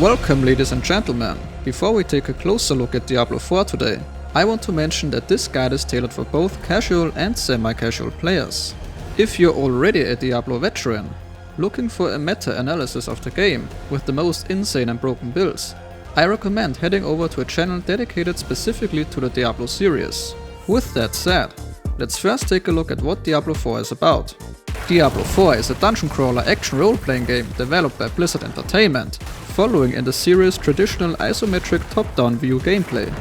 Welcome ladies and gentlemen. Before we take a closer look at Diablo 4 today, I want to mention that this guide is tailored for both casual and semi-casual players. If you're already a Diablo veteran, looking for a meta-analysis of the game with the most insane and broken builds, I recommend heading over to a channel dedicated specifically to the Diablo series. With that said, let's first take a look at what Diablo 4 is about. Diablo 4 is a dungeon crawler action role-playing game developed by Blizzard Entertainment, following in the series' traditional isometric top-down view gameplay.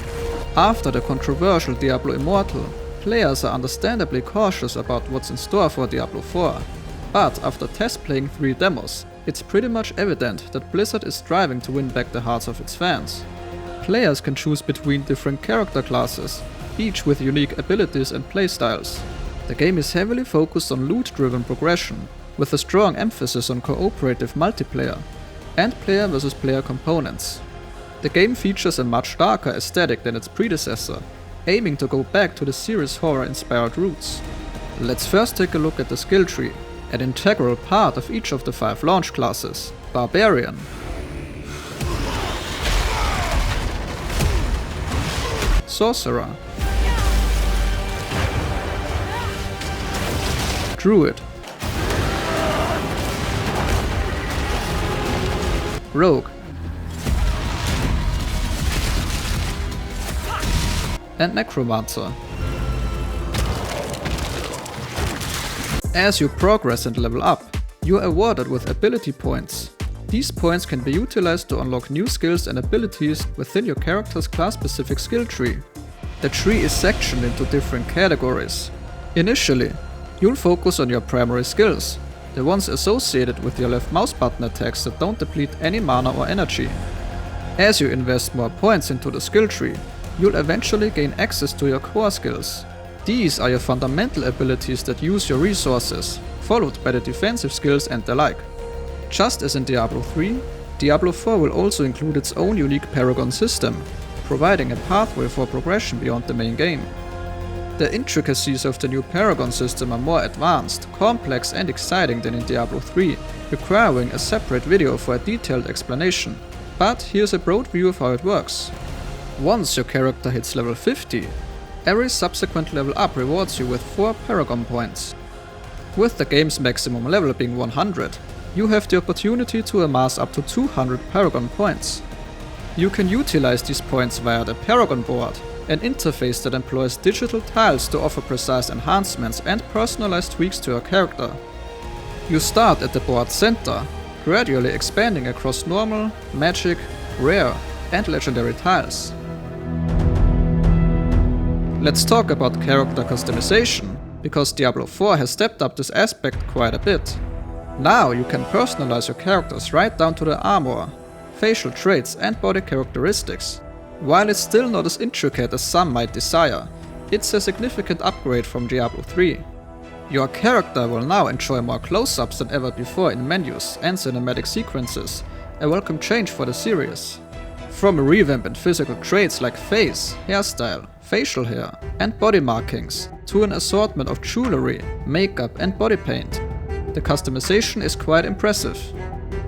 After the controversial Diablo Immortal, players are understandably cautious about what's in store for Diablo 4. But after test playing 3 demos, it's pretty much evident that Blizzard is striving to win back the hearts of its fans. Players can choose between different character classes, each with unique abilities and playstyles. The game is heavily focused on loot-driven progression, with a strong emphasis on cooperative multiplayer and player versus player components. The game features a much darker aesthetic than its predecessor, aiming to go back to the series' horror-inspired roots. Let's first take a look at the skill tree, an integral part of each of the 5 launch classes: Barbarian, Sorcerer, Druid, Rogue, and Necromancer. As you progress and level up, you are awarded with ability points. These points can be utilized to unlock new skills and abilities within your character's class-specific skill tree. The tree is sectioned into different categories. Initially, you'll focus on your primary skills, the ones associated with your left mouse button attacks that don't deplete any mana or energy. As you invest more points into the skill tree, you'll eventually gain access to your core skills. These are your fundamental abilities that use your resources, followed by the defensive skills and the like. Just as in Diablo 3, Diablo 4 will also include its own unique Paragon system, providing a pathway for progression beyond the main game. The intricacies of the new Paragon system are more advanced, complex and exciting than in Diablo 3, requiring a separate video for a detailed explanation. But here's a broad view of how it works. Once your character hits level 50, every subsequent level up rewards you with 4 Paragon points. With the game's maximum level being 100, you have the opportunity to amass up to 200 Paragon points. You can utilize these points via the Paragon board, an interface that employs digital tiles to offer precise enhancements and personalized tweaks to your character. You start at the board center, gradually expanding across normal, magic, rare, and legendary tiles. Let's talk about character customization, because Diablo 4 has stepped up this aspect quite a bit. Now you can personalize your characters right down to the armor, facial traits and body characteristics. While it's still not as intricate as some might desire, it's a significant upgrade from Diablo 3. Your character will now enjoy more close-ups than ever before in menus and cinematic sequences, a welcome change for the series. From a revamp in physical traits like face, hairstyle, facial hair, and body markings, to an assortment of jewelry, makeup and body paint, the customization is quite impressive.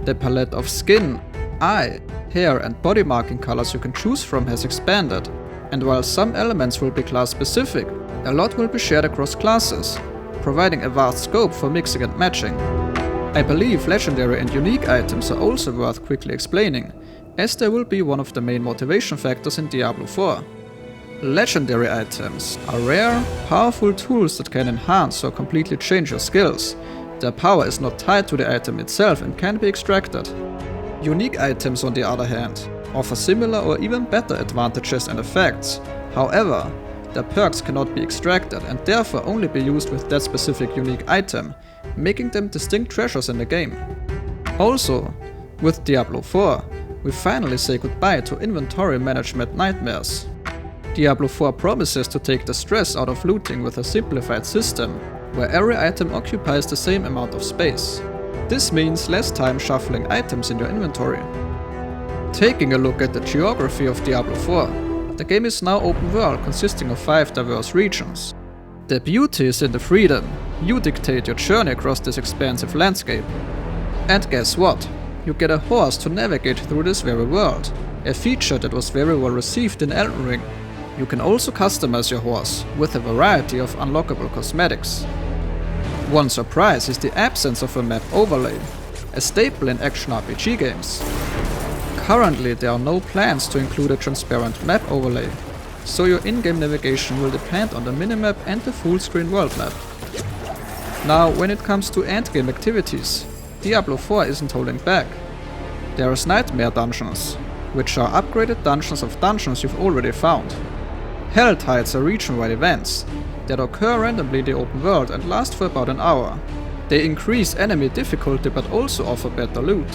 The palette of skin, eye, hair and body marking colors you can choose from has expanded, and while some elements will be class specific, a lot will be shared across classes, providing a vast scope for mixing and matching. I believe legendary and unique items are also worth quickly explaining, as they will be one of the main motivation factors in Diablo 4. Legendary items are rare, powerful tools that can enhance or completely change your skills. Their power is not tied to the item itself and can be extracted. Unique items, on the other hand, offer similar or even better advantages and effects. However, their perks cannot be extracted and therefore only be used with that specific unique item, making them distinct treasures in the game. Also, with Diablo 4, we finally say goodbye to inventory management nightmares. Diablo 4 promises to take the stress out of looting with a simplified system, where every item occupies the same amount of space. This means less time shuffling items in your inventory. Taking a look at the geography of Diablo 4, the game is now open world consisting of 5 diverse regions. The beauty is in the freedom. You dictate your journey across this expansive landscape. And guess what? You get a horse to navigate through this very world, a feature that was very well received in Elden Ring. You can also customize your horse with a variety of unlockable cosmetics. One surprise is the absence of a map overlay, a staple in action RPG games. Currently there are no plans to include a transparent map overlay, so your in-game navigation will depend on the minimap and the full-screen world map. Now, when it comes to endgame activities, Diablo IV isn't holding back. There is Nightmare Dungeons, which are upgraded dungeons of dungeons you've already found. Hell Tides are region-wide events that occur randomly in the open world and last for about an hour. They increase enemy difficulty but also offer better loot.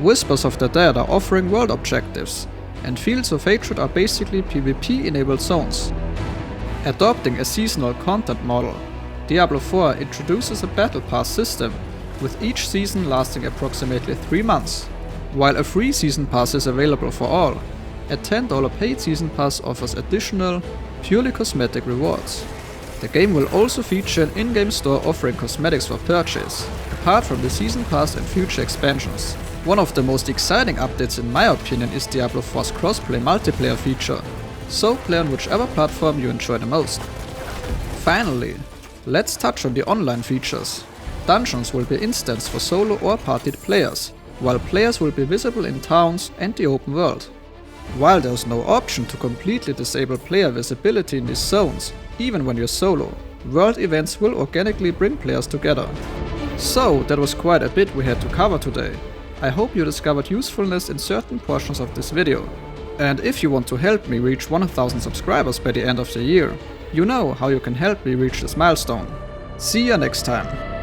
Whispers of the Dead are offering world objectives, and Fields of Hatred are basically PvP-enabled zones. Adopting a seasonal content model, Diablo IV introduces a battle pass system, with each season lasting approximately 3 months. While a free season pass is available for all, a $10 paid season pass offers additional, purely cosmetic rewards. The game will also feature an in-game store offering cosmetics for purchase, apart from the season pass and future expansions. One of the most exciting updates in my opinion is Diablo 4's crossplay multiplayer feature, so play on whichever platform you enjoy the most. Finally, let's touch on the online features. Dungeons will be instanced for solo or partied players, while players will be visible in towns and the open world. While there's no option to completely disable player visibility in these zones, even when you're solo, world events will organically bring players together. So that was quite a bit we had to cover today. I hope you discovered usefulness in certain portions of this video. And if you want to help me reach 1000 subscribers by the end of the year, you know how you can help me reach this milestone. See you next time.